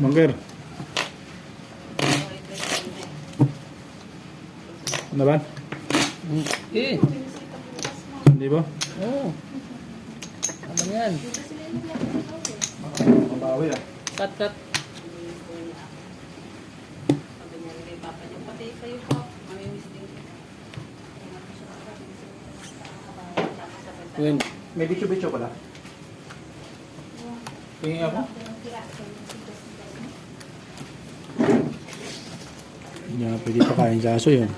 Mangger. Ano ba? Eh. Hindi ba? Oo. Ano yan? Mabawi ah. Cut. When? May bicho-bicho pala. Tingin ako. Hindi na pwede pakain sa aso yun.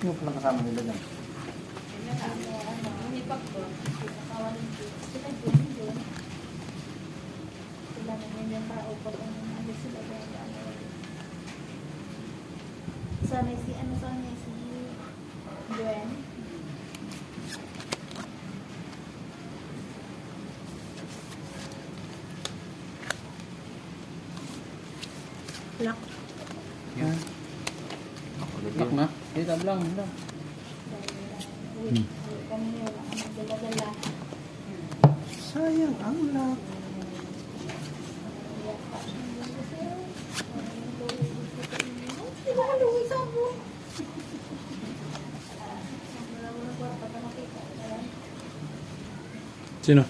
Sino pala kasama nila dyan? Sana si Gwen. Lock. Yan. Lock na? Eh, tablang. Kanina wala ka magdala-dala. Sayang ang lock. Di ba kaluwi sa mo? Sino?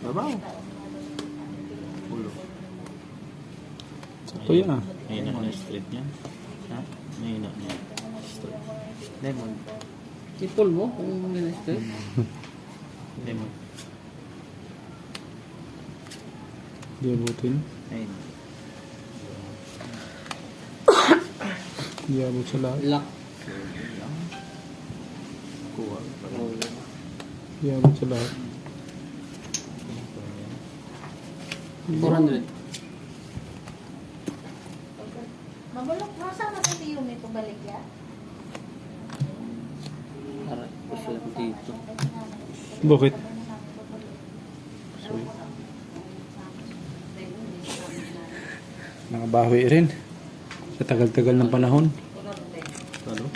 Babaw. Ulo. Sakto yan ah. Mahina na yung straight niya. Ha? Mahina niya. Straight. Lemon. Ipol mo kung niliste. Lemon. Di abutin. Ayun. Di abot sa lahat. Lock. Kuha. Di abot sa lahat. 400. Mabulok mo sana sa tiyo may pabalik ya. Para gusto ko dito. Bakit? Nakabawi rin. Sa tagal-tagal ng panahon. Ano?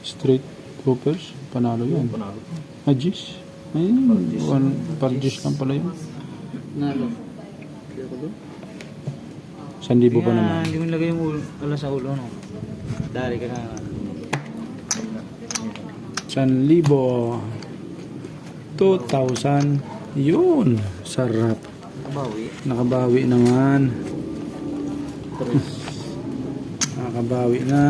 Straight groupers. Panalo yan. Panalo. Ajis. Ayun. Parjis lang pala yun. Nalo. Kaya ko doon. 1,000 pa naman. Hindi mo nilagay yung ulo, sa ulo, no? Dari ka na. 1,000. 2,000. Yun. Sarap. Kabawi. Nakabawi naman. Nakabawi na.